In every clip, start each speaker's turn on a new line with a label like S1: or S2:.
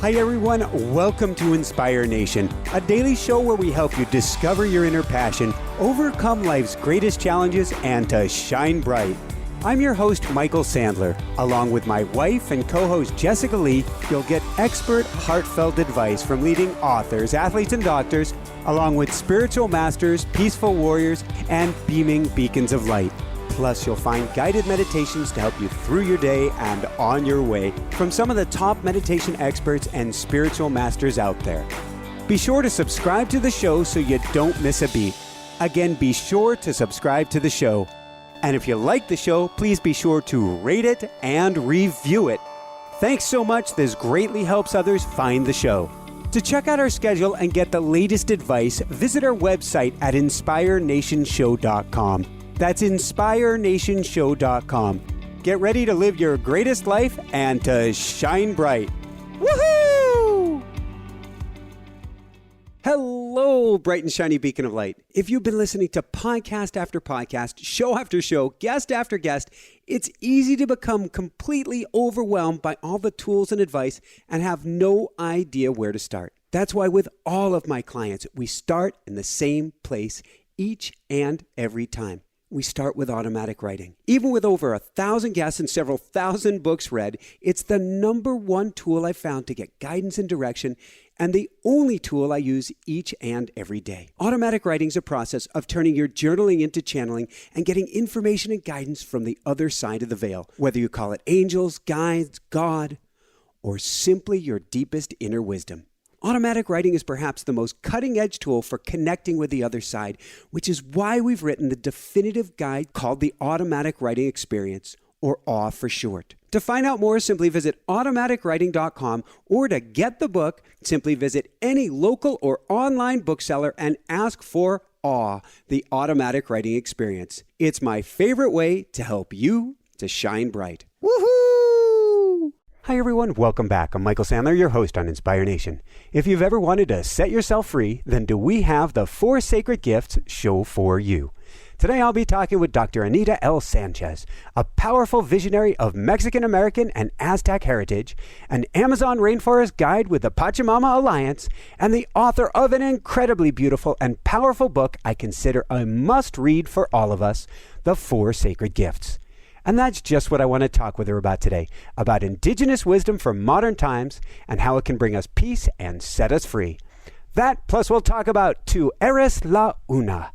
S1: Hi everyone, welcome to Inspire Nation, a daily show where we help you discover your inner passion, overcome life's greatest challenges, and to shine bright. I'm your host, Michael Sandler. Along with my wife and co-host Jessica Lee, you'll get expert, heartfelt advice from leading authors, athletes, and doctors, along with spiritual masters, peaceful warriors, and beaming beacons of light. Plus, you'll find guided meditations to help you through your day and on your way from some of the top meditation experts and spiritual masters out there. Be sure to subscribe to the show so you don't miss a beat. Again, be sure to subscribe to the show. And if you like the show, please be sure to rate it and review it. Thanks so much. This greatly helps others find the show. To check out our schedule and get the latest advice, visit our website at inspirenationshow.com. That's inspirenationshow.com. Get ready to live your greatest life and to shine bright. Woohoo! Hello, bright and shiny beacon of light. If you've been listening to podcast after podcast, show after show, guest after guest, it's easy to become completely overwhelmed by all the tools and advice and have no idea where to start. That's why with all of my clients, we start in the same place each and every time. We start with automatic writing. Even with over 1,000 guests and several thousand books read, it's the number one tool I've found to get guidance and direction, and the only tool I use each and every day. Automatic writing is a process of turning your journaling into channeling and getting information and guidance from the other side of the veil, whether you call it angels, guides, God, or simply your deepest inner wisdom. Automatic writing is perhaps the most cutting-edge tool for connecting with the other side, which is why we've written the definitive guide called the Automatic Writing Experience, or AW for short. To find out more, simply visit automaticwriting.com, or to get the book, simply visit any local or online bookseller and ask for AW, the Automatic Writing Experience. It's my favorite way to help you to shine bright. Woohoo! Hi everyone, welcome back. I'm Michael Sandler, your host on Inspire Nation. If you've ever wanted to set yourself free, then do we have the 4 Sacred Gifts show for you. Today I'll be talking with Dr. Anita L. Sanchez, a powerful visionary of Mexican-American and Aztec heritage, an Amazon rainforest guide with the Pachamama Alliance, and the author of an incredibly beautiful and powerful book I consider a must-read for all of us, The 4 Sacred Gifts. And that's just what I want to talk with her about today, about indigenous wisdom for modern times and how it can bring us peace and set us free. That, plus we'll talk about Tu Eres la Una,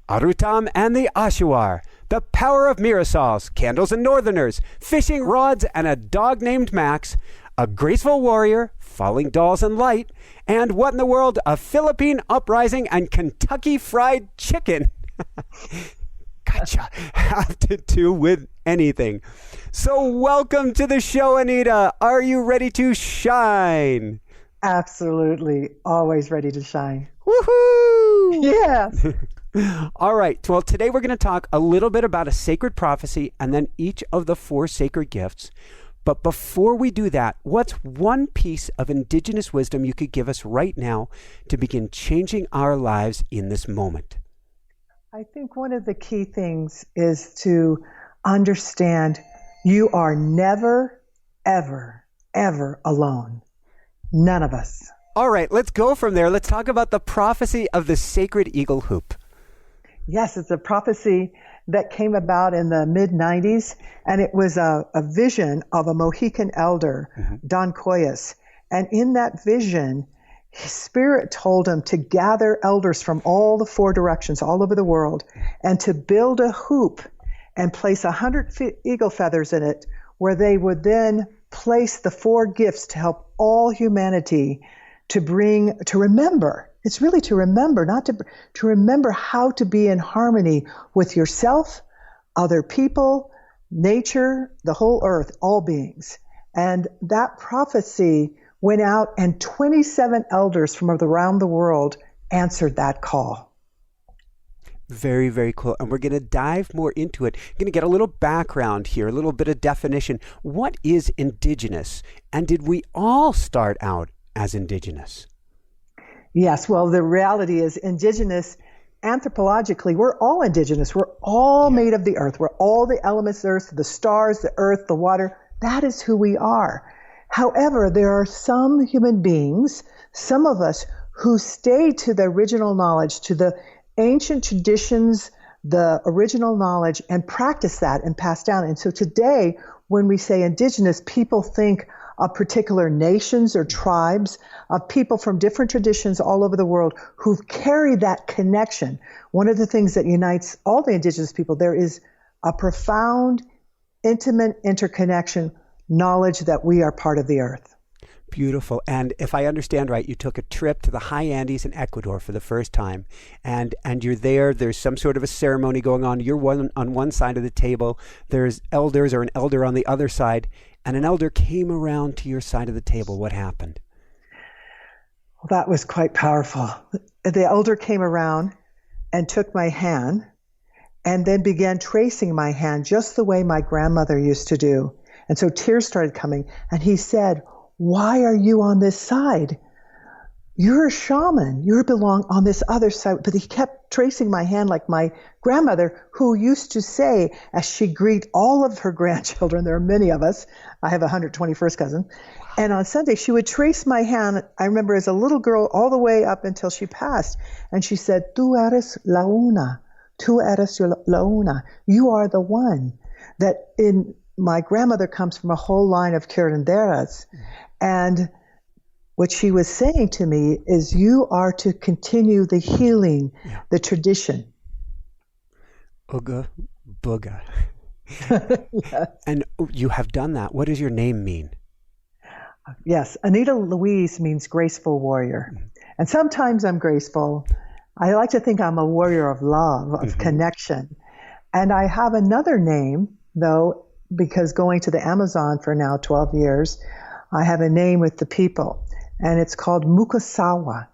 S1: Arutam and the Ashuar, the power of Mirasols, candles and northerners, fishing rods and a dog named Max, a graceful warrior, falling dolls and light, and what in the world a Philippine uprising and Kentucky fried chicken gotcha have to do with anything. So welcome to the show, Anita. Are you ready to shine?
S2: Absolutely. Always ready to shine.
S1: Woohoo!
S2: Yes.
S1: All right. Well, today we're going to talk a little bit about a sacred prophecy and then each of the 4 sacred gifts. But before we do that, what's one piece of indigenous wisdom you could give us right now to begin changing our lives in this moment?
S2: I think one of the key things is to understand you are never, ever, ever alone. None of us.
S1: All right, let's go from there. Let's talk about the prophecy of the sacred eagle hoop.
S2: Yes, it's a prophecy that came about in the mid-90s, and it was a vision of a Mohican elder, Don Coyas. And in that vision, his spirit told him to gather elders from all the 4 directions, all over the world, and to build a hoop and place 100 eagle feathers in it, where they would then place the 4 gifts to help all humanity to remember. It's really to remember, to remember how to be in harmony with yourself, other people, nature, the whole earth, all beings. And that prophecy went out, and 27 elders from around the world answered that call.
S1: Very, very cool. And we're going to dive more into it. We're going to get a little background here, a little bit of definition. What is indigenous? And did we all start out as indigenous?
S2: Yes. Well, the reality is indigenous, anthropologically, we're all indigenous. We're all made of the earth. We're all the elements of the earth, the stars, the earth, the water. That is who we are. However, there are some human beings, some of us, who stay to the original knowledge, to the ancient traditions, the original knowledge, and practice that and pass down. And so today, when we say indigenous, people think of particular nations or tribes of people from different traditions all over the world who've carried that connection. One of the things that unites all the indigenous people, there is a profound, intimate interconnection, knowledge that we are part of the earth.
S1: Beautiful. And if I understand right, you took a trip to the high Andes in Ecuador for the first time, and you're there. There's some sort of a ceremony going on. You're on one side of the table. There's elders or an elder on the other side, and an elder came around to your side of the table. What happened?
S2: Well, that was quite powerful. The elder came around and took my hand and then began tracing my hand just the way my grandmother used to do. And so tears started coming, and he said, "Why are you on this side? You're a shaman. You belong on this other side." But he kept tracing my hand like my grandmother, who used to say, as she greet all of her grandchildren, there are many of us, I have a 121st cousin, and on Sunday she would trace my hand, I remember as a little girl, all the way up until she passed. And she said, "Tú eres la una. Tú eres la una." You are the one. That in my grandmother comes from a whole line of curanderas. And what she was saying to me is, you are to continue the healing, the tradition.
S1: Uga Booga.
S2: Yes.
S1: And you have done that. What does your name mean?
S2: Yes, Anita Louise means graceful warrior. And sometimes I'm graceful. I like to think I'm a warrior of love, of connection. And I have another name, though, because going to the Amazon for now 12 years, I have a name with the people, and it's called Mukasawa.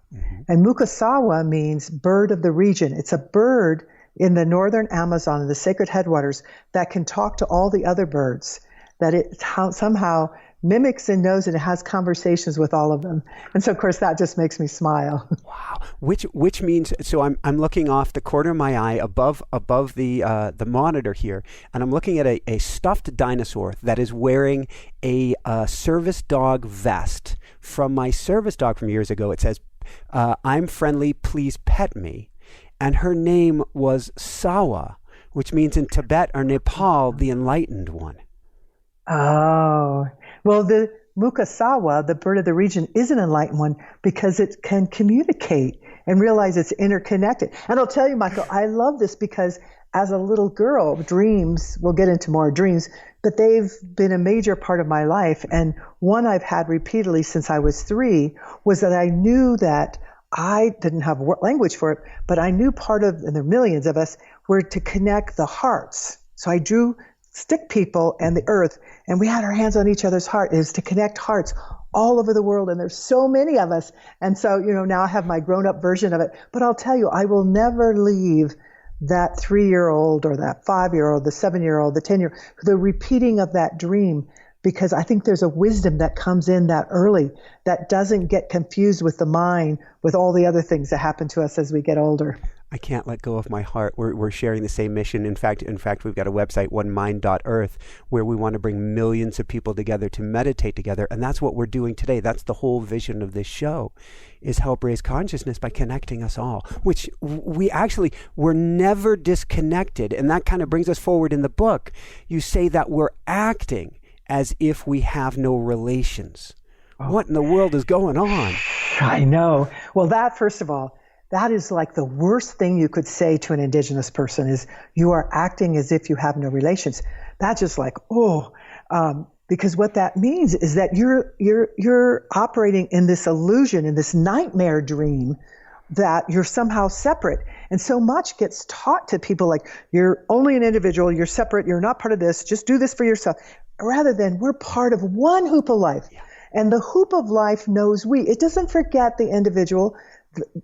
S2: And Mukasawa means bird of the region. It's a bird in the northern Amazon, in the sacred headwaters, that can talk to all the other birds, that it somehow mimics and knows and it has conversations with all of them. And so, of course, that just makes me smile.
S1: Wow. Which means, so I'm looking off the corner of my eye above the monitor here, and I'm looking at a stuffed dinosaur that is wearing a service dog vest from my service dog from years ago. It says, "I'm friendly, please pet me." And her name was Sawa, which means in Tibet or Nepal, the enlightened one.
S2: Oh, well, the Mukasawa, the bird of the region, is an enlightened one because it can communicate and realize it's interconnected. And I'll tell you, Michael, I love this because as a little girl, dreams, we'll get into more dreams, but they've been a major part of my life. And one I've had repeatedly since I was 3 was that I knew that I didn't have language for it, but I knew part of, and there are millions of us, were to connect the hearts. So I drew stick people and the earth, and we had our hands on each other's heart. It was to connect hearts all over the world, and there's so many of us. And so, now I have my grown-up version of it. But I'll tell you, I will never leave that 3-year-old or that 5-year-old, the 7-year-old, the 10-year-old, the repeating of that dream, because I think there's a wisdom that comes in that early that doesn't get confused with the mind, with all the other things that happen to us as we get older.
S1: I can't let go of my heart. We're sharing the same mission. In fact, we've got a website, onemind.earth, where we want to bring millions of people together to meditate together. And that's what we're doing today. That's the whole vision of this show, is help raise consciousness by connecting us all, which we're never disconnected. And that kind of brings us forward in the book. You say that we're acting as if we have no relations. Oh. What in the world is going on?
S2: I know. Well, that, first of all, that is like the worst thing you could say to an indigenous person is you are acting as if you have no relations. That's just like, because what that means is that you're operating in this illusion, in this nightmare dream that you're somehow separate. And so much gets taught to people like, you're only an individual, you're separate, you're not part of this, just do this for yourself. Rather than we're part of one hoop of life. Yeah. And the hoop of life knows we. It doesn't forget the individual.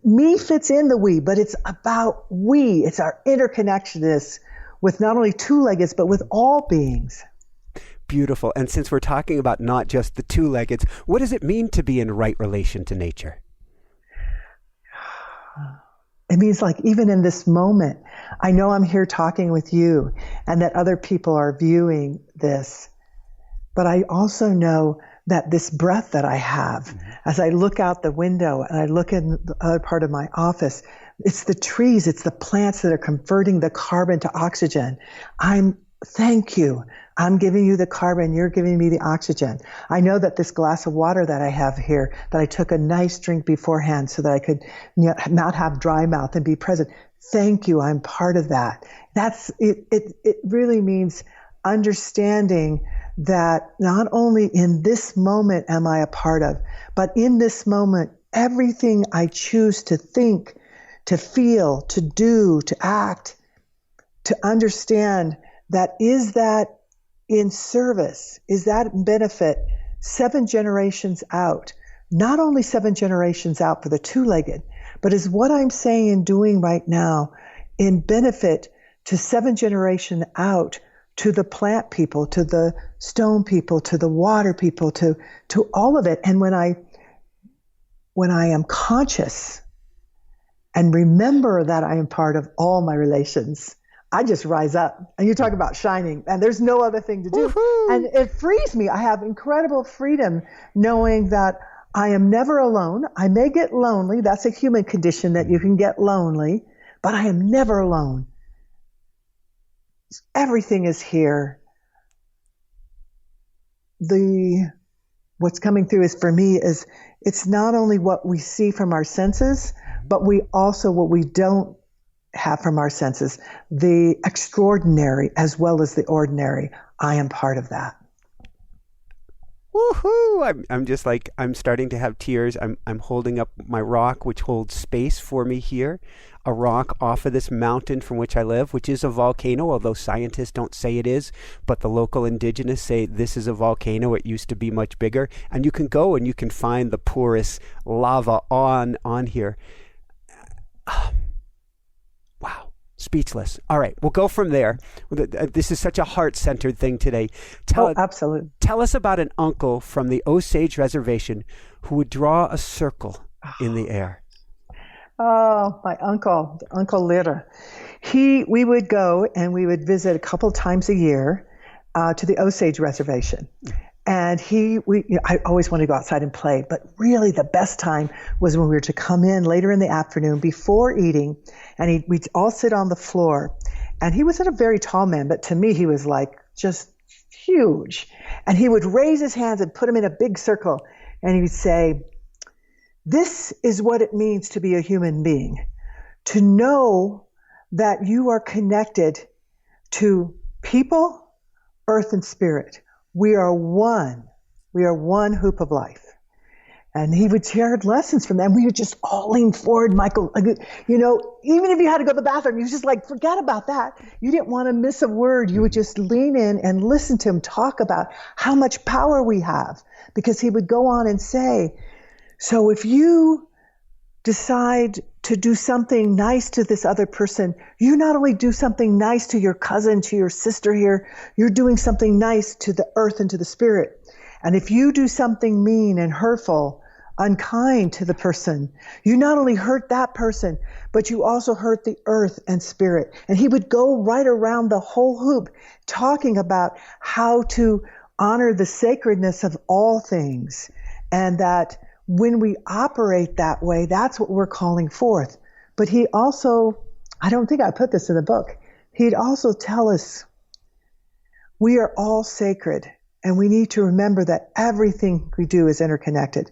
S2: Me fits in the we, but it's about we. It's our interconnectedness with not only two-leggeds, but with all beings.
S1: Beautiful. And since we're talking about not just the two-leggeds, what does it mean to be in right relation to nature?
S2: It means like even in this moment, I know I'm here talking with you and that other people are viewing this, but I also know that this breath that I have, as I look out the window and I look in the other part of my office, it's the trees, it's the plants that are converting the carbon to oxygen. Thank you. I'm giving you the carbon, you're giving me the oxygen. I know that this glass of water that I have here, that I took a nice drink beforehand so that I could not have dry mouth and be present. Thank you, I'm part of that. That's it. It really means understanding that not only in this moment am I a part of, but in this moment, everything I choose to think, to feel, to do, to act, to understand that is that in service, is that benefit 7 generations out, not only 7 generations out for the two-legged, but is what I'm saying and doing right now in benefit to 7 generations out to the plant people, to the stone people, to the water people, to all of it. And when I am conscious and remember that I am part of all my relations, I just rise up. And you talk about shining, and there's no other thing to do. Woohoo! And it frees me. I have incredible freedom knowing that I am never alone. I may get lonely. That's a human condition, that you can get lonely, but I am never alone. Everything is here. What's coming through is, for me, is it's not only what we see from our senses, but we also what we don't have from our senses, the extraordinary as well as the ordinary. I am part of that.
S1: Woohoo! I'm just like, I'm starting to have tears. I'm holding up my rock, which holds space for me here. A rock off of this mountain from which I live, which is a volcano, although scientists don't say it is, but the local indigenous say this is a volcano. It used to be much bigger. And you can go and you can find the porous lava on here. Wow. Speechless. All right, we'll go from there. This is such a heart-centered thing today.
S2: Absolutely.
S1: Tell us about an uncle from the Osage Reservation who would draw a circle in the air.
S2: Oh, my uncle, Uncle Litter. We would go and we would visit a couple times a year to the Osage Reservation. And I always wanted to go outside and play, but really the best time was when we were to come in later in the afternoon before eating, and we'd all sit on the floor. And he wasn't a very tall man, but to me he was like just huge. And he would raise his hands and put them in a big circle, and he would say, "This is what it means to be a human being, to know that you are connected to people, earth, and spirit. We are one. We are one hoop of life." And he would share lessons from them. We would just all lean forward, Michael. You know, even if you had to go to the bathroom, you was just like, forget about that. You didn't want to miss a word. You would just lean in and listen to him talk about how much power we have. Because he would go on and say, so if you decide to do something nice to this other person, you not only do something nice to your cousin, to your sister here, you're doing something nice to the earth and to the spirit. And if you do something mean and hurtful, unkind to the person, you not only hurt that person, but you also hurt the earth and spirit. And he would go right around the whole hoop talking about how to honor the sacredness of all things, and that when we operate that way, that's what we're calling forth. But he also, I don't think I put this in the book, he'd also tell us we are all sacred, and we need to remember that everything we do is interconnected.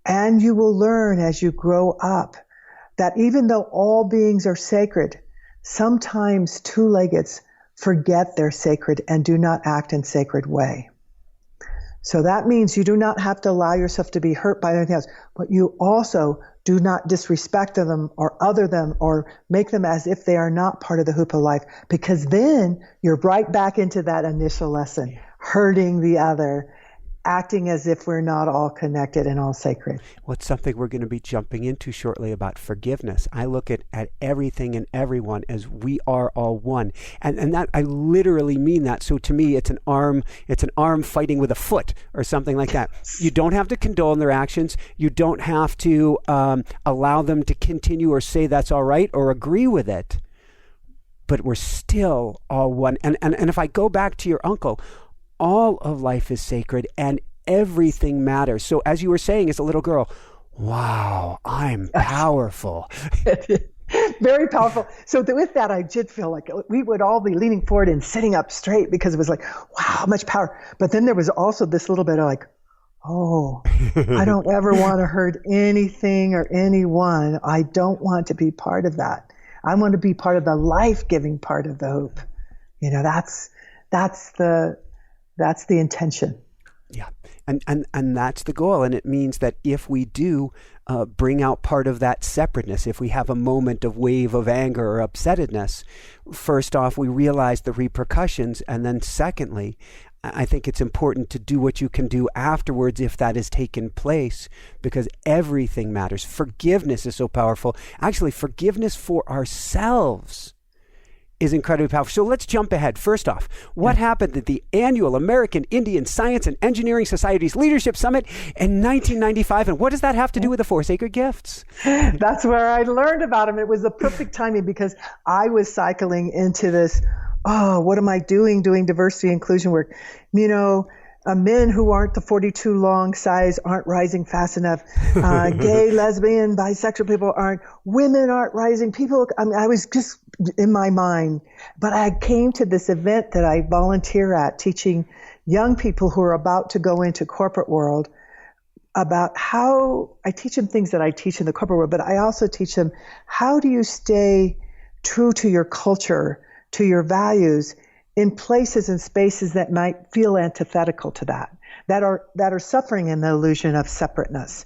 S2: And you will learn as you grow up that even though all beings are sacred, sometimes two-leggeds forget they're sacred and do not act in sacred way. So that means you do not have to allow yourself to be hurt by anything else, but you also do not disrespect them or other them or make them as if they are not part of the hoop of life, because then you're right back into that initial lesson, hurting the other, acting as if we're not all connected and all sacred.
S1: Well, it's something we're going to be jumping into shortly about forgiveness. I look at everything and everyone as we are all one. And that, I literally mean that. So to me, it's an arm fighting with a foot or something like that. You don't have to condone their actions. You don't have to allow them to continue or say that's all right or agree with it. But we're still all one. And if I go back to your uncle, all of life is sacred, and everything matters. So as you were saying as a little girl, wow, I'm powerful.
S2: Very powerful. So with that, I did feel like we would all be leaning forward and sitting up straight because it was like, wow, how much power. But then there was also this little bit of like, oh, I don't ever want to hurt anything or anyone. I don't want to be part of that. I want to be part of the life-giving part of the hope. That's the intention.
S1: Yeah. And that's the goal. And it means that if we do bring out part of that separateness, if we have a moment of wave of anger or upsettedness, first off, we realize the repercussions. And then secondly, I think it's important to do what you can do afterwards if that has taken place, because everything matters. Forgiveness is so powerful. Actually, forgiveness for ourselves is incredibly powerful. So let's jump ahead. First off, what happened at the annual American Indian Science and Engineering Society's Leadership Summit in 1995? And what does that have to do with the four sacred gifts?
S2: That's where I learned about them. It was the perfect timing because I was cycling into this, what am I doing diversity inclusion work? Men who aren't the 42 long size aren't rising fast enough. Gay, lesbian, bisexual people aren't. Women aren't rising. I was just in my mind. But I came to this event that I volunteer at, teaching young people who are about to go into corporate world about how I teach them things that I teach in the corporate world, but I also teach them how do you stay true to your culture, to your values, in places and spaces that might feel antithetical to that are suffering in the illusion of separateness.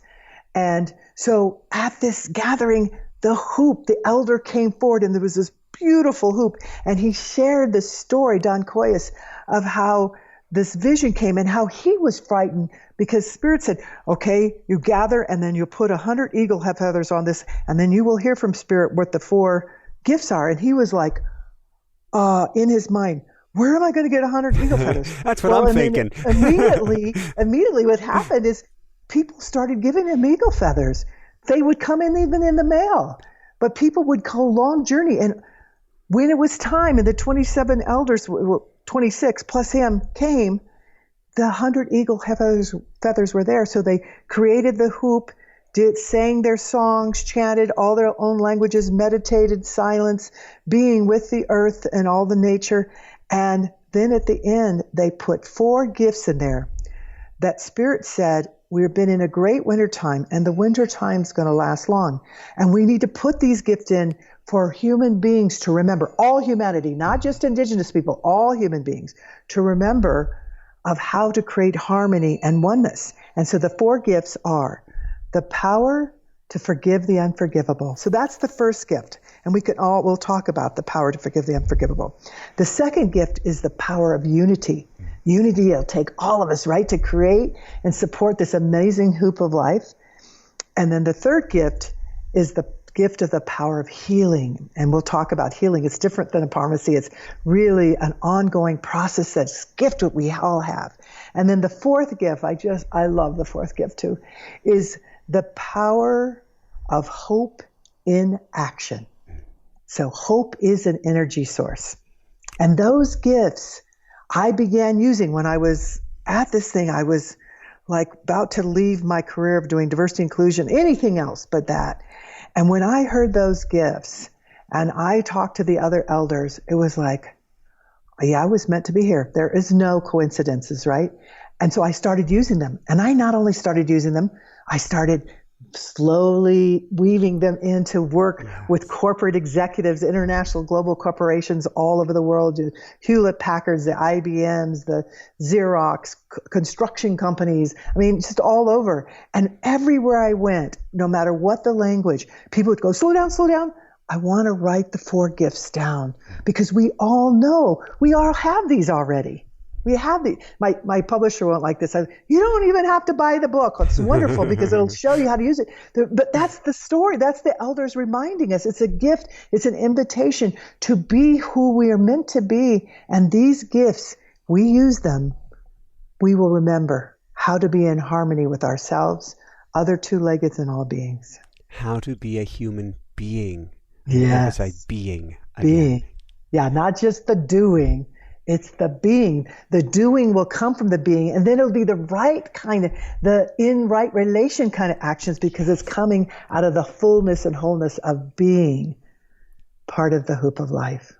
S2: And so at this gathering, the elder came forward, and there was this beautiful hoop, and he shared this story, Don Coyes, of how this vision came and how he was frightened because Spirit said, okay, you gather and then you put 100 eagle feathers on this, and then you will hear from Spirit what the four gifts are. And he was like, in his mind, where am I going to get 100 eagle feathers?
S1: That's what I'm thinking.
S2: Immediately what happened is people started giving him eagle feathers. They would come in even in the mail, but people would go a long journey. And when it was time and the 27 elders, 26 plus him came, the 100 eagle feathers were there. So they created the hoop, sang their songs, chanted all their own languages, meditated silence, being with the earth and all the nature. And then at the end, they put 4 gifts in there that Spirit said, we've been in a great winter time, and the winter time's going to last long. And we need to put these gifts in for human beings to remember, all humanity, not just indigenous people, all human beings, to remember of how to create harmony and oneness. And so the 4 gifts are the power to forgive the unforgivable. So that's the first gift. And we'll talk about the power to forgive the unforgivable. The second gift is the power of unity. Unity will take all of us, right, to create and support this amazing hoop of life. And then the third gift is the gift of the power of healing. And we'll talk about healing. It's different than a pharmacy. It's really an ongoing process that's a gift that we all have. And then the fourth gift, I love the fourth gift too, is the power of hope in action. So hope is an energy source. And those gifts I began using when I was at this thing. I was like about to leave my career of doing diversity inclusion, anything else but that. And when I heard those gifts and I talked to the other elders, it was like, yeah, I was meant to be here. There is no coincidences, right? And so I started using them. And I not only started using them, I started slowly weaving them into work with corporate executives, international global corporations all over the world, Hewlett Packards, the IBMs, the Xerox, construction companies, just all over. And everywhere I went, no matter what the language, people would go, slow down, slow down. I want to write the 4 gifts down because we all know, we all have these already. We have the, my publisher won't like this. You don't even have to buy the book. It's wonderful because it'll show you how to use it. But that's the story. That's the elders reminding us. It's a gift. It's an invitation to be who we are meant to be. And these gifts, we use them. We will remember how to be in harmony with ourselves, other two-leggeds, and all beings.
S1: How to be a human being.
S2: Yes.
S1: Being.
S2: Being. Yeah, not just the doing. It's the being. The doing will come from the being, and then it'll be the right kind of, the in right relation kind of actions, because it's coming out of the fullness and wholeness of being part of the hoop of life.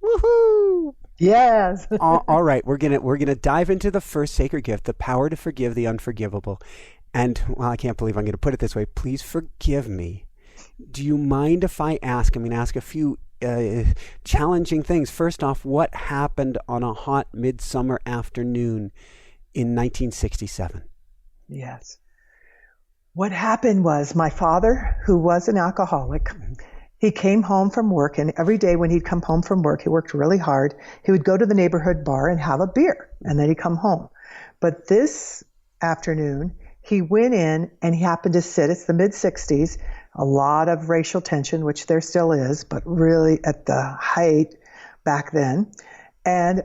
S1: Woohoo!
S2: Yes.
S1: All right, we're gonna dive into the first sacred gift, the power to forgive the unforgivable. And, well, I can't believe I'm going to put it this way. Please forgive me. Do you mind if I ask? I'm going to ask a few challenging things. First off, what happened on a hot midsummer afternoon in 1967?
S2: Yes. What happened was my father, who was an alcoholic, he came home from work, and every day when he'd come home from work, he worked really hard. He would go to the neighborhood bar and have a beer, and then he'd come home. But this afternoon, he went in and he happened to sit, it's the mid-60s, a lot of racial tension, which there still is, but really at the height back then. And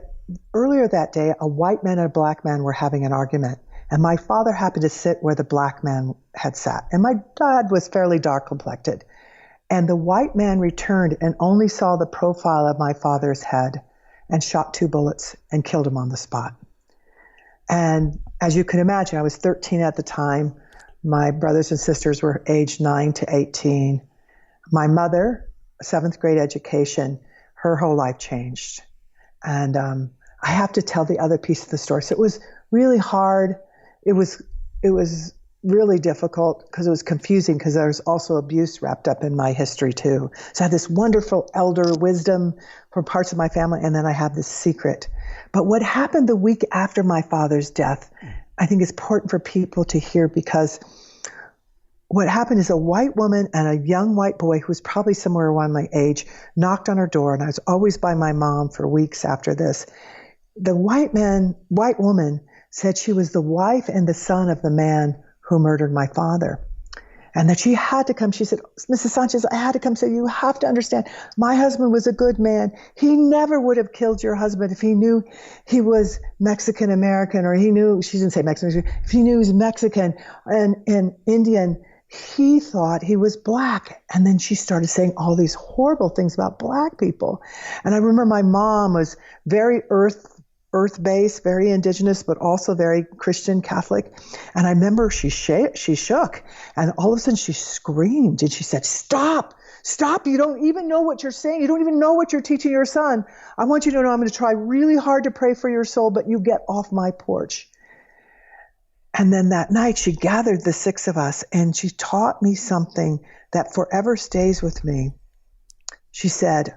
S2: earlier that day, a white man and a black man were having an argument. And my father happened to sit where the black man had sat. And my dad was fairly dark complected. And the white man returned and only saw the profile of my father's head and shot 2 bullets and killed him on the spot. And as you can imagine, I was 13 at the time. My brothers and sisters were aged 9 to 18. My mother, 7th grade education, her whole life changed. And I have to tell the other piece of the story. So it was really hard. It was really difficult because it was confusing, because there was also abuse wrapped up in my history too. So I had this wonderful elder wisdom from parts of my family, and then I have this secret. But what happened the week after my father's death, I think is important for people to hear, because what happened is a white woman and a young white boy who was probably somewhere around my age knocked on her door, and I was always by my mom for weeks after this. The white woman said she was the wife and the son of the man who murdered my father, and that she had to come. She said, Mrs. Sanchez, I had to come. So you have to understand, my husband was a good man. He never would have killed your husband if he knew he was Mexican American, or he knew, she didn't say Mexican, if he knew he was Mexican and Indian. He thought he was black. And then she started saying all these horrible things about black people. And I remember my mom was very earth-based, very indigenous, but also very Christian Catholic. And I remember she shook, and all of a sudden she screamed, and she said, stop, you don't even know what you're saying. You don't even know what you're teaching your son. I want you to know I'm going to try really hard to pray for your soul, but you get off my porch. And then that night she gathered the 6 of us, and she taught me something that forever stays with me. She said,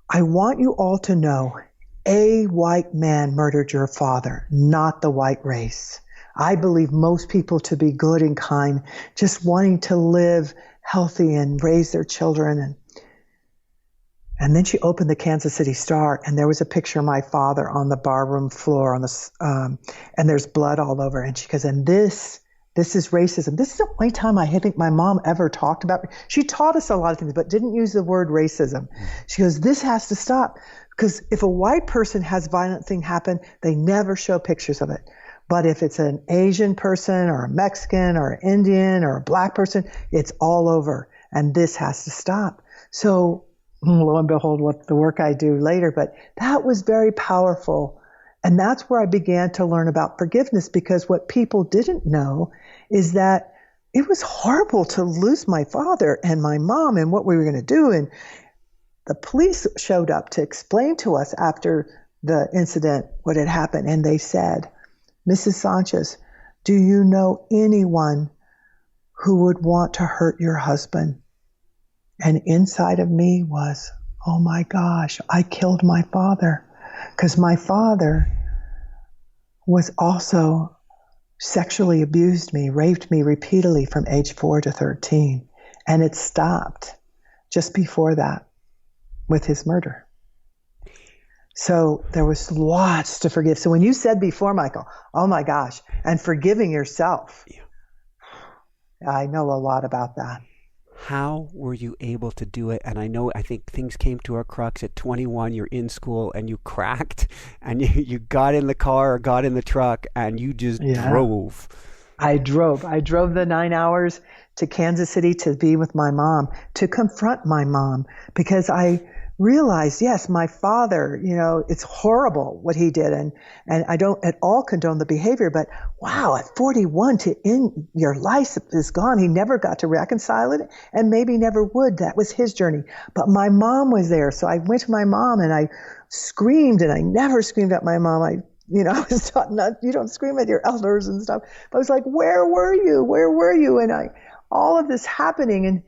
S2: I want you all to know, a white man murdered your father, not the white race. I believe most people to be good and kind, just wanting to live healthy and raise their children. And then she opened the Kansas City Star, and there was a picture of my father on the barroom floor, and there's blood all over. And she goes, and this is racism. This is the only time I think my mom ever talked about. She taught us a lot of things, but didn't use the word racism. She goes, this has to stop, because if a white person has violent thing happen, they never show pictures of it. But if it's an Asian person or a Mexican or an Indian or a black person, it's all over, and this has to stop. So lo and behold, what the work I do later, but that was very powerful. And that's where I began to learn about forgiveness, because what people didn't know is that it was horrible to lose my father and my mom and what we were going to do. And the police showed up to explain to us after the incident what had happened. And they said, Mrs. Sanchez, do you know anyone who would want to hurt your husband? And inside of me was, oh my gosh, I killed my father. Because my father was also sexually abused me, raped me repeatedly from age 4 to 13. And it stopped just before that with his murder. So there was lots to forgive. So when you said before, Michael, oh my gosh, and forgiving yourself, I know a lot about that.
S1: How were you able to do it? And I think things came to a crux at 21. You're in school and you cracked, and you got in the car or got in the truck and you just drove.
S2: I drove the 9 hours to Kansas City to be with my mom, to confront my mom, because realized, yes, my father, it's horrible what he did. And I don't at all condone the behavior, but wow, at 41 your life is gone. He never got to reconcile it and maybe never would. That was his journey. But my mom was there. So I went to my mom and I screamed, and I never screamed at my mom. I was taught you don't scream at your elders and stuff. But I was like, where were you? Where were you? And all of this happening. And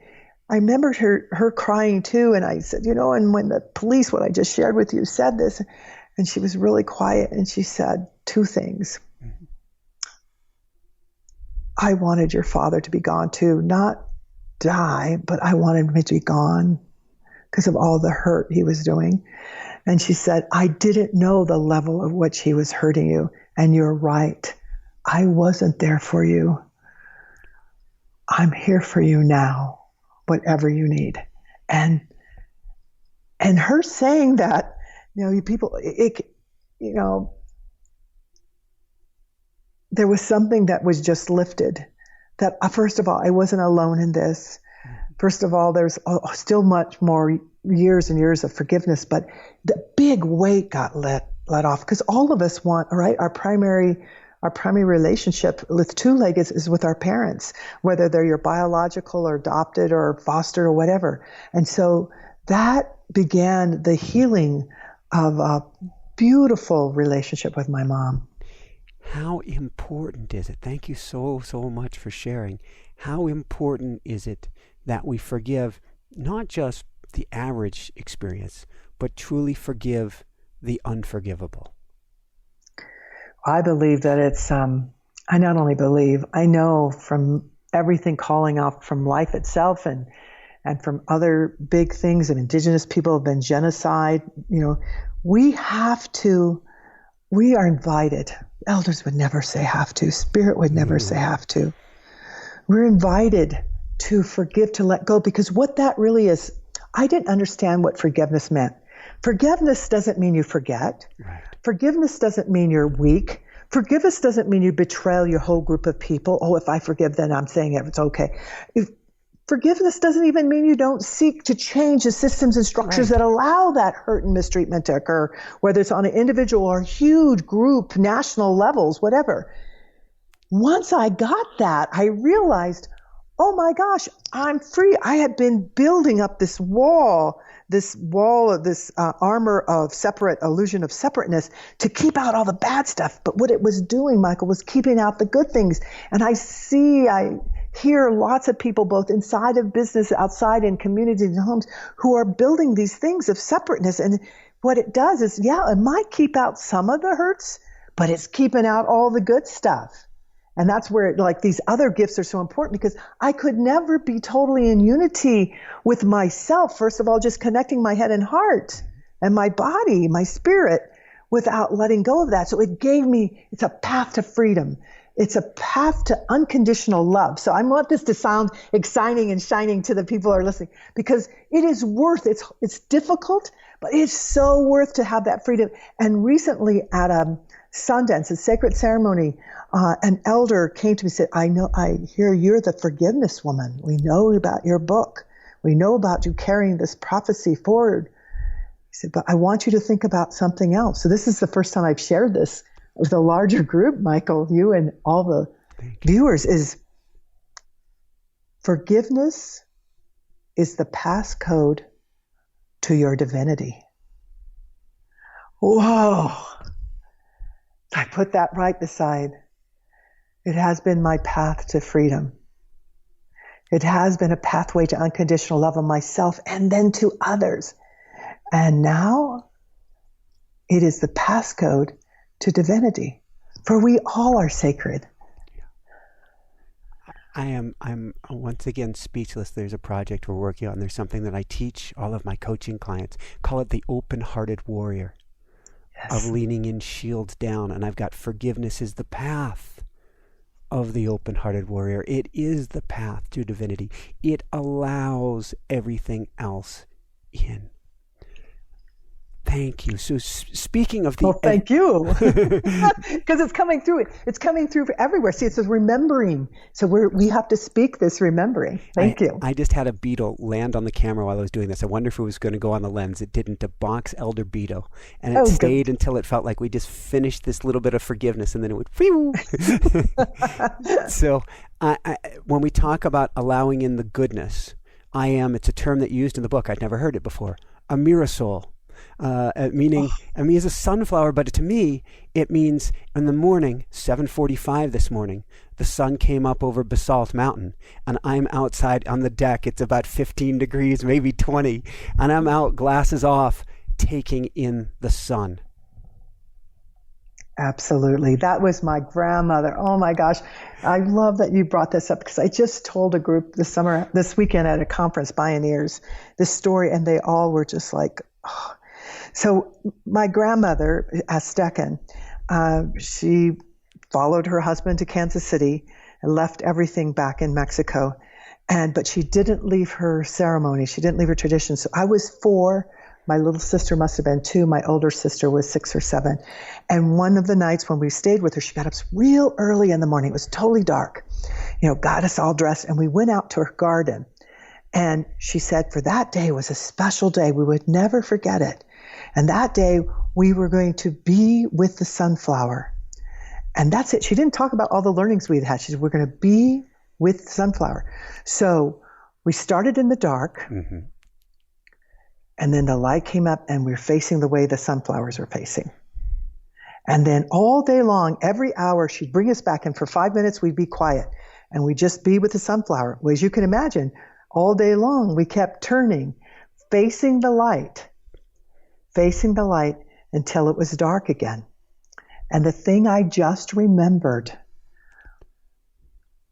S2: I remembered her crying too, and I said, and when the police, what I just shared with you, said this, and she was really quiet, and she said two things. Mm-hmm. I wanted your father to be gone too, not die, but I wanted him to be gone because of all the hurt he was doing. And she said, I didn't know the level of which he was hurting you, and you're right. I wasn't there for you. I'm here for you now. Whatever you need. And her saying that, people, there was something that was just lifted, that first of all, I wasn't alone in this. First of all, there's still much more years and years of forgiveness, but the big weight got let off, because all of us want, right, our primary relationship with two-legged is with our parents, whether they're your biological or adopted or fostered or whatever. And so that began the healing of a beautiful relationship with my mom.
S1: How important is it? Thank you so much for sharing. How important is it that we forgive not just the average experience, but truly forgive the unforgivable?
S2: I believe that it's, I not only believe, I know from everything calling off from life itself and from other big things, and indigenous people have been genocide, we are invited. Elders would never say have to. Spirit would never say have to. We're invited to forgive, to let go, because what that really is, I didn't understand what forgiveness meant. Forgiveness doesn't mean you forget. Right. Forgiveness doesn't mean you're weak. Forgiveness doesn't mean you betray your whole group of people. Oh, if I forgive, then I'm saying it's okay. Forgiveness doesn't even mean you don't seek to change the systems and structures that allow that hurt and mistreatment to occur, whether it's on an individual or huge group, national levels, whatever. Once I got that, I realized, oh my gosh, I'm free. I had been building up this wall of this armor of illusion of separateness to keep out all the bad stuff. But what it was doing, Michael, was keeping out the good things. And I hear lots of people, both inside of business, outside in communities and homes, who are building these things of separateness. And what it does is, it might keep out some of the hurts, but it's keeping out all the good stuff. And that's where these other gifts are so important, because I could never be totally in unity with myself. First of all, just connecting my head and heart and my body, my spirit, without letting go of that. So it's a path to freedom. It's a path to unconditional love. So I want this to sound exciting and shining to the people who are listening, because it is it's difficult, but it's so worth to have that freedom. And recently at Sundance, a sacred ceremony, an elder came to me and said, I hear you're the forgiveness woman. We know about your book. We know about you carrying this prophecy forward. He said, but I want you to think about something else. So this is the first time I've shared this with a larger group, Michael, you and all the viewers, is forgiveness is the passcode to your divinity. Whoa. I put that right beside. It has been my path to freedom. It has been a pathway to unconditional love of myself and then to others. And now it is the passcode to divinity, for we all are sacred.
S1: I'm once again speechless. There's a project we're working on. There's something that I teach all of my coaching clients. Call it the open-hearted warrior. Yes. Of leaning in, shields down. And I've got forgiveness is the path of the open-hearted warrior. It is the path to divinity. It allows everything else in. Thank you. So speaking of the...
S2: Well, thank you. Because it's coming through. It's coming through everywhere. See, it says remembering. So we have to speak this remembering. Thank you.
S1: I just had a beetle land on the camera while I was doing this. I wonder if it was going to go on the lens. It didn't. A box elder beetle. And it stayed until it felt like we just finished this little bit of forgiveness, and then it would... So when we talk about allowing in the goodness, it's a term that you used in the book. I'd never heard it before. A mirasol. Meaning, it means a sunflower, but to me, it means in the morning, 7:45 this morning, the sun came up over Basalt Mountain, and I'm outside on the deck. It's about 15 degrees, maybe 20, and I'm out, glasses off, taking in the sun.
S2: Absolutely. That was my grandmother. Oh my gosh. I love that you brought this up, because I just told a group this weekend at a conference, Pioneers, this story, and they all were just like, oh. So my grandmother, Aztecan, she followed her husband to Kansas City and left everything back in Mexico. But she didn't leave her ceremony. She didn't leave her tradition. So I was 4. My little sister must have been 2. My older sister was 6 or 7. And one of the nights when we stayed with her, she got up real early in the morning. It was totally dark, got us all dressed, and we went out to her garden. And she said for that day was a special day. We would never forget it. And that day we were going to be with the sunflower. And that's it. She didn't talk about all the learnings we'd had. She said, we're going to be with the sunflower. So we started in the dark. Mm-hmm. And then the light came up, and we were facing the way the sunflowers were facing. And then all day long, every hour, she'd bring us back, and for 5 minutes, we'd be quiet. And we'd just be with the sunflower. Well, as you can imagine, all day long, we kept turning, facing the light until it was dark again. And the thing I just remembered,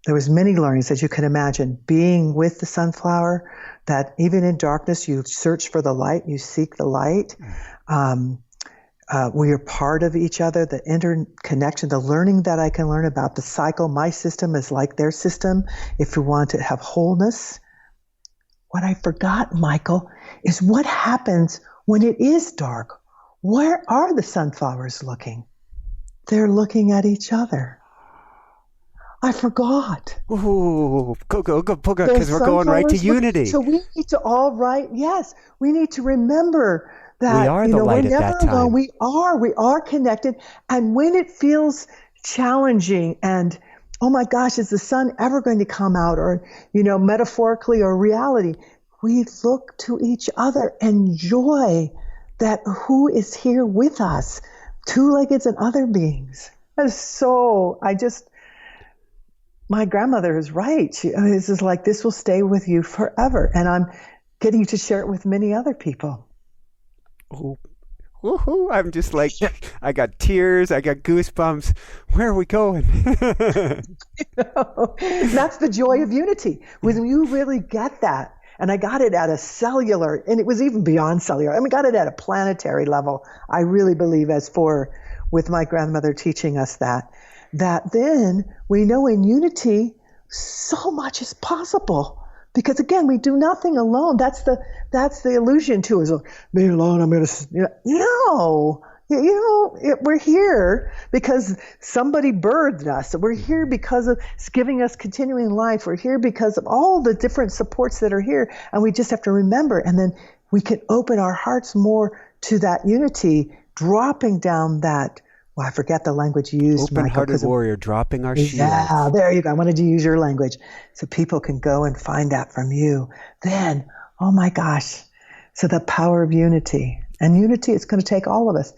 S2: there was many learnings, as you can imagine, being with the sunflower, that even in darkness, you search for the light, you seek the light. We are part of each other, the interconnection, the learning that I can learn about the cycle. My system is like their system. If we want to have wholeness. What I forgot, Michael, is what happens when it is dark. Where are the sunflowers looking? They're looking at each other. I forgot.
S1: Ooh, go, because we're going right to unity.
S2: So we need to we need to remember that
S1: we are the light
S2: we're never
S1: at that time.
S2: Alone. We are connected. And when it feels challenging and, oh my gosh, is the sun ever going to come out, or, metaphorically or reality, we look to each other and joy that who is here with us, two-leggeds and other beings. That is so, my grandmother is right. It's just like, this will stay with you forever. And I'm getting to share it with many other people.
S1: Oh, woohoo. I'm just like, I got tears. I got goosebumps. Where are we going?
S2: That's the joy of unity. When you really get that, and I got it at a cellular, and it was even beyond cellular. I got it at a planetary level. I really believe with my grandmother teaching us that then we know in unity so much is possible. Because again, we do nothing alone. That's the illusion to us. Being alone, I'm going to, no. We're here because somebody birthed us. We're here because of giving us continuing life. We're here because of all the different supports that are here. And we just have to remember. And then we can open our hearts more to that unity, dropping down that, I forget the language you used,
S1: open-hearted warrior, dropping our shields.
S2: Yeah, there you go. I wanted to use your language so people can go and find that from you. Then, oh my gosh. So the power of unity. And unity, it's going to take all of us.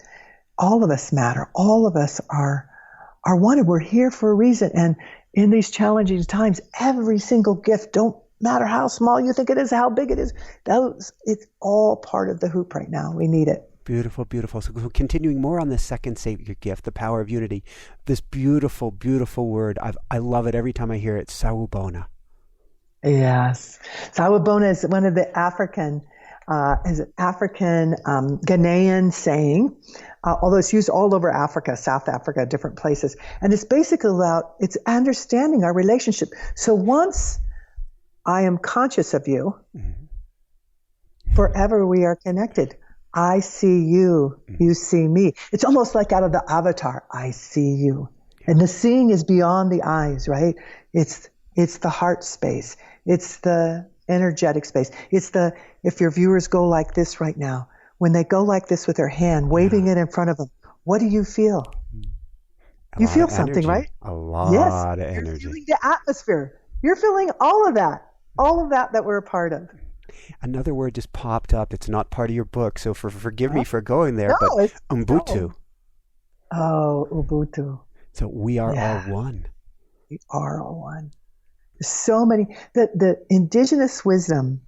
S2: All of us matter. All of us are wanted. We're here for a reason. And in these challenging times, every single gift, don't matter how small you think it is, how big it is, it's all part of the hoop right now. We need it.
S1: Beautiful, beautiful. So continuing more on the second Savior gift, the power of unity, this beautiful, beautiful word. I love it every time I hear it, Sawubona.
S2: Yes. Sawubona is one of the African Ghanaian saying, although it's used all over Africa, South Africa, different places. And it's basically about, it's understanding our relationship. So once I am conscious of you, forever we are connected. I see you, you see me. It's almost like out of the Avatar, I see you. And the seeing is beyond the eyes, right? It's the heart space. It's the energetic space. It's if your viewers go like this right now, when they go like this with their hand, waving it in front of them, what do you feel? You feel something, right?
S1: A lot of energy.
S2: You're feeling the atmosphere. You're feeling all of that we're a part of.
S1: Another word just popped up. It's not part of your book, so forgive me for going there, but Ubuntu.
S2: No. Oh, Ubuntu.
S1: So we are all one.
S2: We are all one. So many, the indigenous wisdom,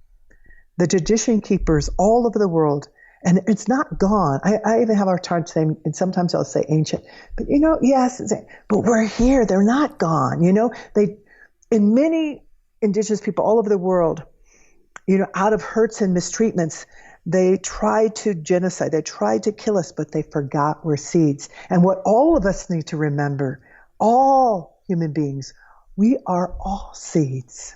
S2: the tradition keepers all over the world, and it's not gone. I even have a hard time saying, and sometimes I'll say ancient, but yes, but we're here. They're not gone. In many indigenous people all over the world, out of hurts and mistreatments, they tried to genocide. They tried to kill us, but they forgot we're seeds. And what all of us need to remember, all human beings, we are all seeds.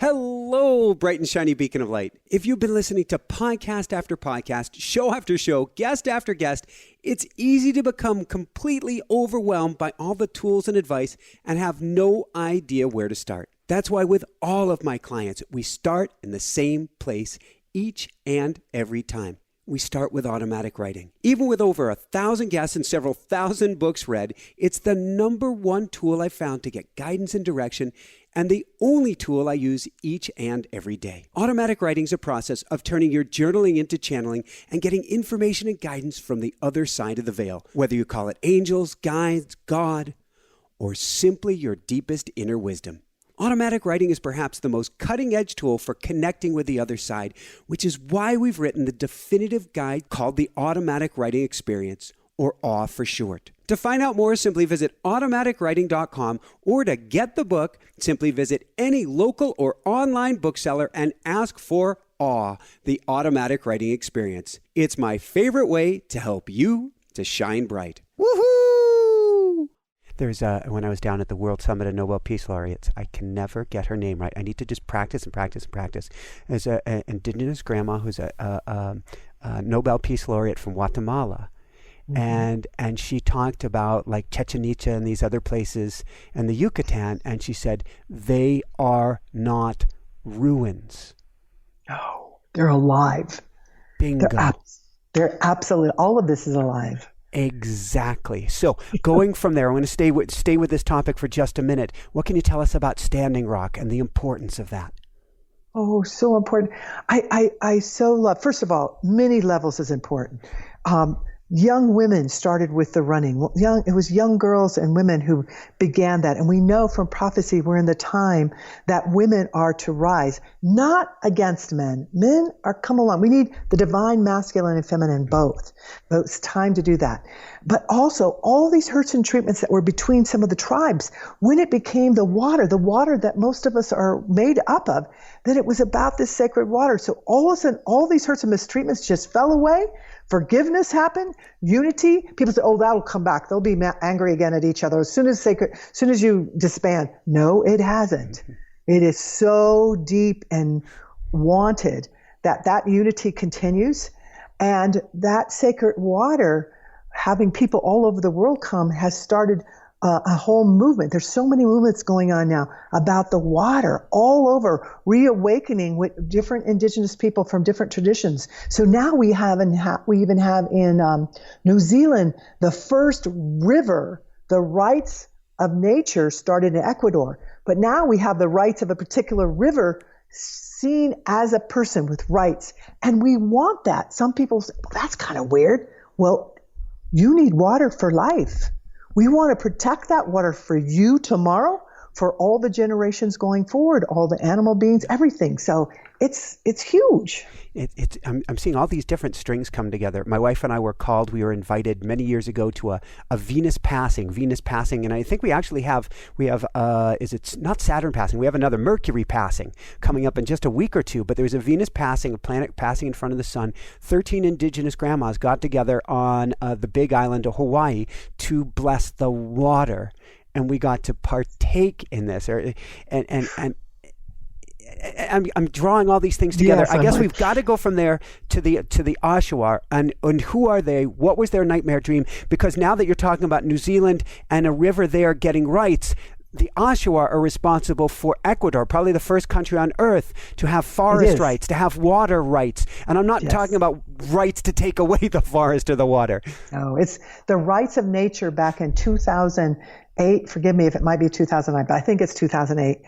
S1: Hello, bright and shiny beacon of light. If you've been listening to podcast after podcast, show after show, guest after guest, it's easy to become completely overwhelmed by all the tools and advice and have no idea where to start. That's why with all of my clients, we start in the same place each and every time. We start with automatic writing. Even with over 1,000 guests and several thousand books read, it's the number one tool I've found to get guidance and direction, and the only tool I use each and every day. Automatic writing is a process of turning your journaling into channeling and getting information and guidance from the other side of the veil, whether you call it angels, guides, God, or simply your deepest inner wisdom. Automatic writing is perhaps the most cutting-edge tool for connecting with the other side, which is why we've written the definitive guide called the Automatic Writing Experience, or AW for short. To find out more, simply visit automaticwriting.com, or to get the book, simply visit any local or online bookseller and ask for AW, the Automatic Writing Experience. It's my favorite way to help you to shine bright. Woohoo! There's when I was down at the World Summit of Nobel Peace Laureates, I can never get her name right. I need to just practice and practice and practice. There's an indigenous grandma who's a Nobel Peace Laureate from Guatemala. Mm-hmm. And she talked about like Chichen Itza and these other places and the Yucatan, and she said, they are not ruins.
S2: No, they're alive.
S1: Bingo.
S2: They're absolutely, all of this is alive.
S1: Exactly. So going from there, I'm going to stay with this topic for just a minute. What can you tell us about Standing Rock and the importance of that?
S2: Oh, so important. I so love, first of all, many levels is important. Young women started with the running. It was young girls and women who began that. And we know from prophecy we're in the time that women are to rise, not against men. Men are come along. We need the divine masculine and feminine both. But it's time to do that. But also all these hurts and treatments that were between some of the tribes, when it became the water that most of us are made up of, then it was about this sacred water. So all of a sudden, all these hurts and mistreatments just fell away. Forgiveness happened, unity. People say, "Oh, that'll come back. They'll be angry again at each other as soon as you disband." No, it hasn't. It is so deep and wanted that unity continues, and that sacred water, having people all over the world come, has started a whole movement. There's so many movements going on now about the water all over, reawakening with different indigenous people from different traditions. So now we even have in New Zealand the first river. The rights of nature started in Ecuador, but now we have the rights of a particular river seen as a person with rights, and we want that. Some people say, well, that's kind of weird. Well, you need water for life. We want to protect that water for you tomorrow, for all the generations going forward, all the animal beings, everything. So it's huge.
S1: I'm seeing all these different strings come together. My wife and I were invited many years ago to a Venus passing, and I think we have it's not Saturn passing, we have another Mercury passing coming up in just a week or two, but there's a Venus passing, a planet passing in front of the sun. 13 indigenous grandmas got together on the big island of Hawaii to bless the water, and we got to partake in this, I'm drawing all these things together.
S2: Yes,
S1: I guess we've got to go from there to the Oshawa, and who are they? What was their nightmare dream? Because now that you're talking about New Zealand and a river there getting rights, the Oshawa are responsible for Ecuador, probably the first country on earth to have forest rights, to have water rights. And I'm not talking about rights to take away the forest or the water.
S2: No, it's the rights of nature back in 2008. Forgive me if it might be 2009, but I think it's 2008.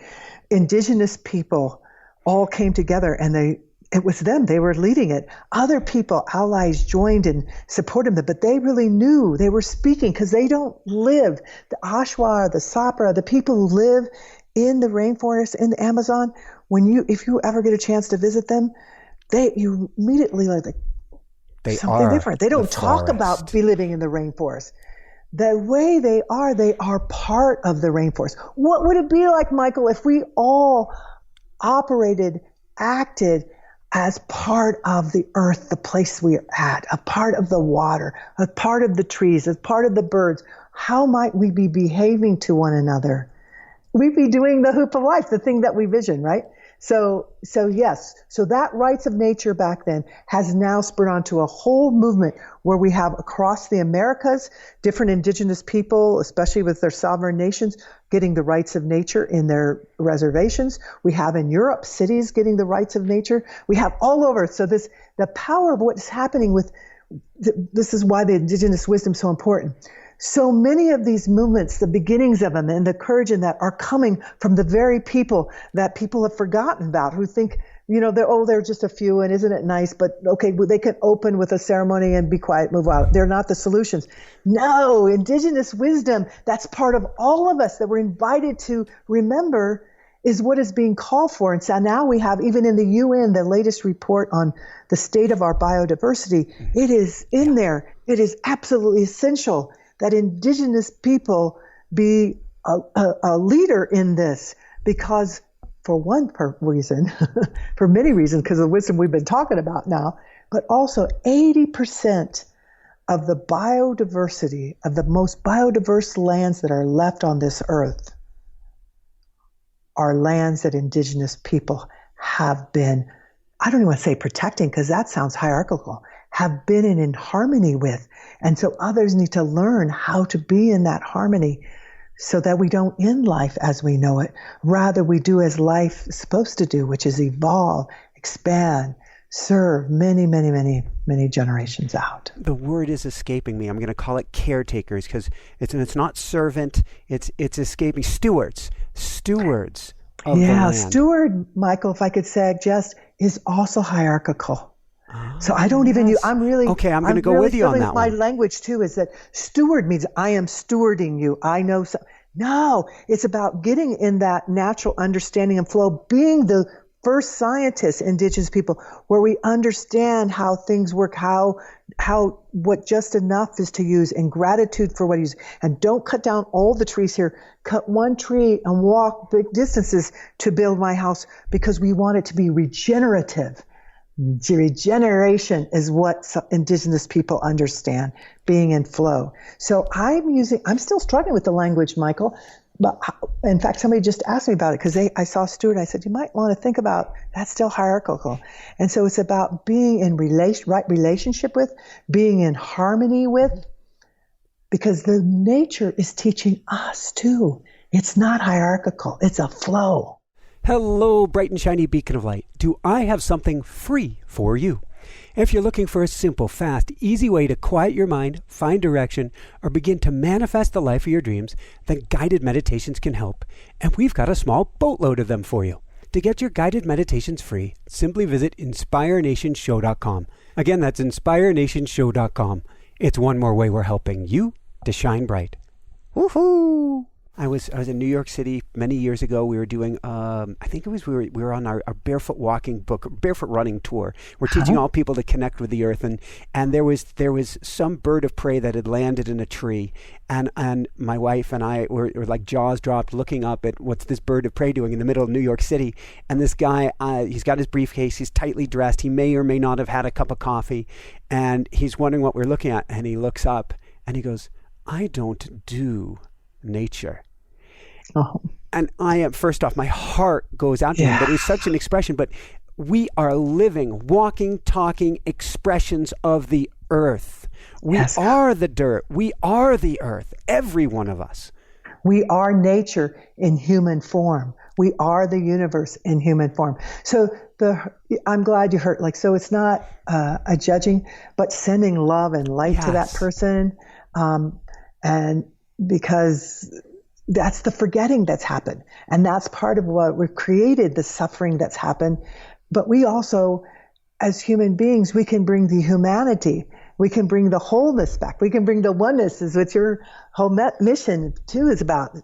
S2: Indigenous people all came together, and it was them. They were leading it. Other people, allies, joined and supported them, but they really knew. They were speaking because they don't live. The Oshawa, the Sapra, the people who live in the rainforest, in the Amazon, if you ever get a chance to visit them, you immediately
S1: they
S2: something
S1: are
S2: different. They don't talk
S1: forest.
S2: about be living in the rainforest. The way they are part of the rainforest. What would it be like, Michael, if we all operated, acted as part of the earth, the place we are at, a part of the water, a part of the trees, a part of the birds? How might we be behaving to one another? We'd be doing the hoop of life, the thing that we vision, right? So yes. So that rights of nature back then has now spurred onto a whole movement where we have across the Americas, different indigenous people, especially with their sovereign nations, getting the rights of nature in their reservations. We have in Europe, cities getting the rights of nature. We have all over. So the power of what's happening with, this is why the indigenous wisdom is so important. So many of these movements, the beginnings of them and the courage in that are coming from the very people that people have forgotten about, who think, they're just a few and isn't it nice? But okay, they can open with a ceremony and be quiet, move out. They're not the solutions. No, indigenous wisdom, that's part of all of us that we're invited to remember is what is being called for. And so now we have, even in the UN, the latest report on the state of our biodiversity, it is in there. It is absolutely essential that indigenous people be a leader in this, because for one reason, for many reasons, because of the wisdom we've been talking about now, but also 80% of the biodiversity of the most biodiverse lands that are left on this earth are lands that indigenous people have been, I don't even want to say protecting because that sounds hierarchical, have been in harmony with. And so others need to learn how to be in that harmony so that we don't end life as we know it. Rather, we do as life is supposed to do, which is evolve, expand, serve many, many, many, many generations out.
S1: The word is escaping me. I'm going to call it caretakers because it's not servant. It's escaping. Stewards of the land. Steward,
S2: Michael, if I could suggest, is also hierarchical. So I don't even use, I'm really...
S1: Okay, I'm going to go with you on that
S2: my
S1: one.
S2: My language too is that steward means I am stewarding you. I know... No, it's about getting in that natural understanding and flow, being the first scientists, indigenous people, where we understand how things work, how what just enough is to use, and gratitude for what you use. And don't cut down all the trees here. Cut one tree and walk big distances to build my house because we want it to be regenerative. Regeneration is what indigenous people understand, being in flow. So I'm still struggling with the language, Michael. But in fact, somebody just asked me about it because I saw Stuart. I said, you might want to think about that's still hierarchical. And so it's about being in right relationship with, being in harmony with, because the nature is teaching us too. It's not hierarchical. It's a flow.
S1: Hello, bright and shiny beacon of light. Do I have something free for you? If you're looking for a simple, fast, easy way to quiet your mind, find direction, or begin to manifest the life of your dreams, then guided meditations can help. And we've got a small boatload of them for you. To get your guided meditations free, simply visit InspireNationShow.com. Again, that's InspireNationShow.com. It's one more way we're helping you to shine bright. Woohoo! I was in New York City many years ago. We were doing, I think it was we were on our barefoot running tour. We're teaching all people to connect with the earth, and there was some bird of prey that had landed in a tree, and my wife and I were like jaws dropped, looking up at what's this bird of prey doing in the middle of New York City. And this guy, he's got his briefcase, he's tightly dressed, he may or may not have had a cup of coffee, and he's wondering what we're looking at, and he looks up and he goes, "I don't do nature."
S2: Oh.
S1: And I am, first off, my heart goes out to him, but it's such an expression. But we are living, walking, talking expressions of the earth. We are the dirt. We are the earth, every one of us.
S2: We are nature in human form. We are the universe in human form. So I'm glad you heard, like, so it's not a judging, but sending love and light to that person. And because that's the forgetting that's happened. And that's part of what we've created, the suffering that's happened. But we also, as human beings, we can bring the humanity. We can bring the wholeness back. We can bring the oneness, is what your whole mission too is about.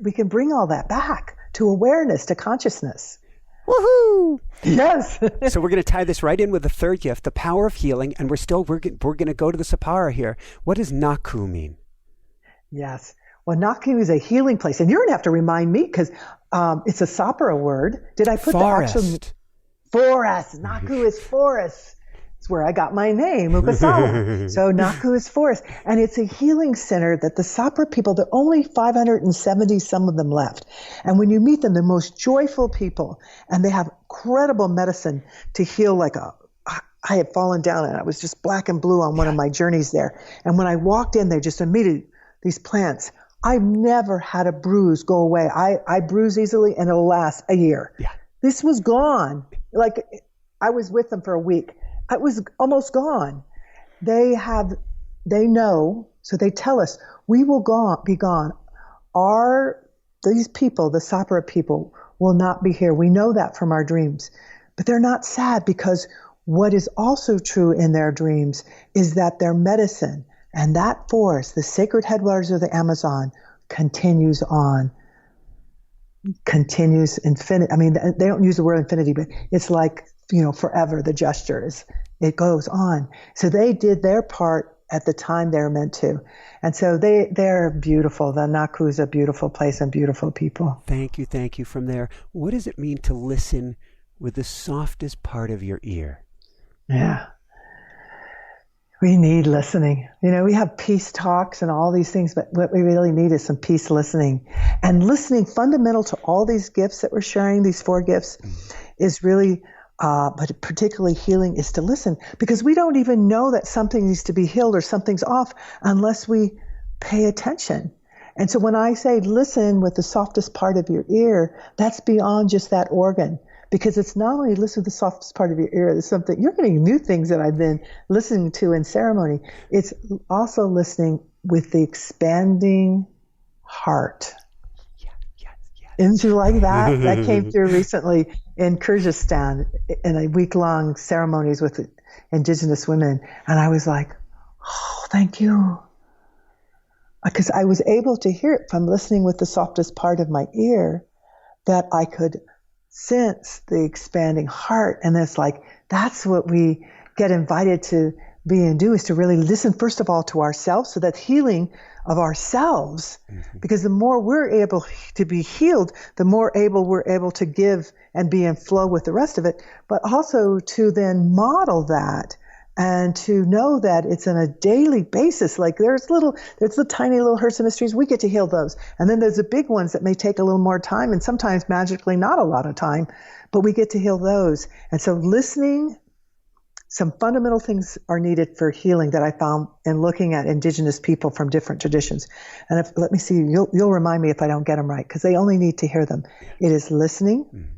S2: We can bring all that back to awareness, to consciousness.
S1: Woohoo!
S2: Yes.
S1: So we're going to tie this right in with the third gift, the power of healing, and we're going to go to the Sapara here. What does Naku mean?
S2: Yes. Well, Naku is a healing place, and you're going to have to remind me because it's a Sapara word. Did I put
S1: forest.
S2: The actual forest? Naku is forest. It's where I got my name, Upasawa. So Naku is forest, and it's a healing center that the Sapara people, there are only 570 some of them left. And when you meet them, they're most joyful people, and they have incredible medicine to heal. I had fallen down, and I was just black and blue on one of my journeys there. And when I walked in, they just immediately, these plants, I've never had a bruise go away. I bruise easily, and it'll last a year.
S1: Yeah.
S2: This was gone. Like, I was with them for a week. It was almost gone. They know, so they tell us, we will be gone. These people, the Sapara people, will not be here. We know that from our dreams. But they're not sad, because what is also true in their dreams is that their medicine and that forest, the sacred headwaters of the Amazon, continues on. Continues infinite. I mean, they don't use the word infinity, but it's like, forever. The gesture is, it goes on. So they did their part at the time they were meant to. And so they're beautiful. The Naku is a beautiful place and beautiful people.
S1: Thank you. From there, what does it mean to listen with the softest part of your ear?
S2: Yeah. We need listening. We have peace talks and all these things, but what we really need is some peace listening. And listening, fundamental to all these gifts that we're sharing, these 4 gifts, is really, but particularly healing, is to listen. Because we don't even know that something needs to be healed or something's off unless we pay attention. And so when I say listen with the softest part of your ear, that's beyond just that organ. Because it's not only listen to the softest part of your ear, there's something, you're getting new things that I've been listening to in ceremony. It's also listening with the expanding heart. Isn't you like that? That came through recently in Kyrgyzstan in a week-long ceremonies with indigenous women. And I was like, oh, thank you. Because I was able to hear it from listening with the softest part of my ear, that I could sense the expanding heart. And it's like, that's what we get invited to be and do, is to really listen, first of all, to ourselves, so that healing of ourselves, because the more we're able to be healed, the more we're able to give and be in flow with the rest of it, but also to then model that and to know that it's on a daily basis. Like there's the tiny little hurts and mysteries, we get to heal those. And then there's the big ones that may take a little more time, and sometimes magically not a lot of time, but we get to heal those. And so listening, some fundamental things are needed for healing that I found in looking at indigenous people from different traditions. And let me see, you'll remind me if I don't get them right, because they only need to hear them. It is listening.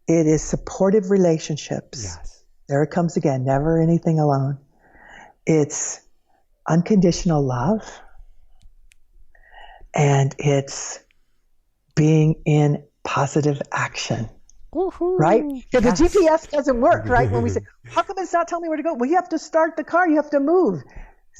S2: It is supportive relationships.
S1: Yes.
S2: There it comes again, never anything alone. It's unconditional love. And it's being in positive action.
S1: Woo-hoo.
S2: Right? Because
S1: Yes.
S2: the GPS doesn't work, right? When we say, how come it's not telling me where to go? Well, you have to start the car. You have to move.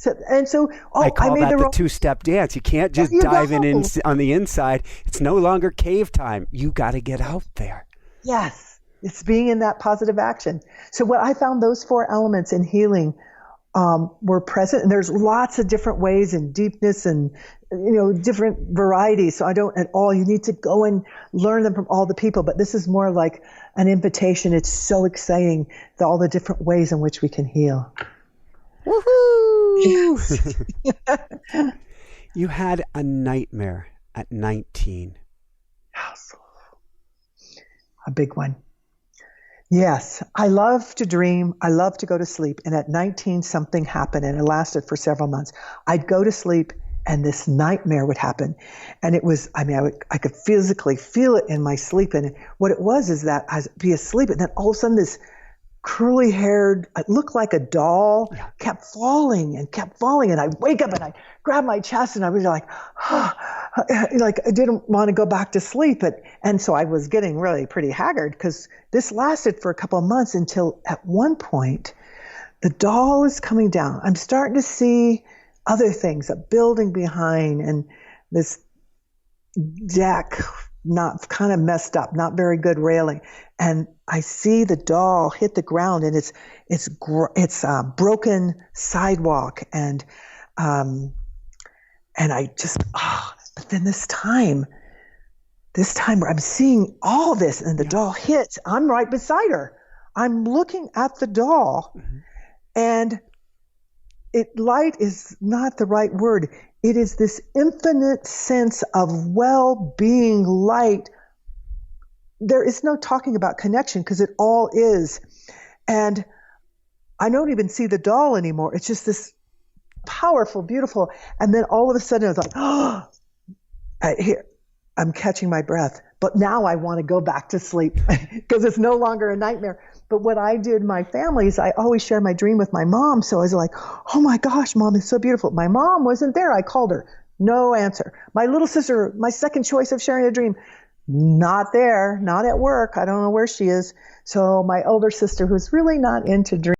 S1: I call that the 2-step dance. You can't just dive in on the inside. It's no longer cave time. You got to get out there.
S2: Yes. It's being in that positive action. So what I found, those 4 elements in healing were present. And there's lots of different ways and deepness and, different varieties. So I don't at all, you need to go and learn them from all the people. But this is more like an invitation. It's so exciting, all the different ways in which we can heal.
S1: Woohoo! You had a nightmare at 19.
S2: a big one. Yes, I love to dream. I love to go to sleep. And at 19, something happened, and it lasted for several months. I'd go to sleep, and this nightmare would happen. And it was, I could physically feel it in my sleep. And what it was is that I'd be asleep, and then all of a sudden this curly-haired, it looked like a doll, kept falling. And I'd wake up, and I'd grab my chest, and I was like, like I didn't want to go back to sleep. And so I was getting really pretty haggard, because this lasted for a couple of months until at one point, the doll is coming down. I'm starting to see other things, a building behind, and this deck, not kind of messed up, not very good railing. And I see the doll hit the ground, and it's a broken sidewalk. And I just, but then this time where I'm seeing all this, and the doll hits, I'm right beside her. I'm looking at the doll, and light is not the right word. It is this infinite sense of well-being light. There is no talking about connection, because it all is. And I don't even see the doll anymore. It's just this powerful, beautiful. And then all of a sudden I was like, oh, I'm catching my breath. But now I want to go back to sleep, because it's no longer a nightmare. But what I did in my family is I always share my dream with my mom. So I was like, oh my gosh, Mom, it's so beautiful. My mom wasn't there. I called her. No answer. My little sister, my second choice of sharing a dream, not there, not at work. I don't know where she is. So my older sister, who's really not into dreams,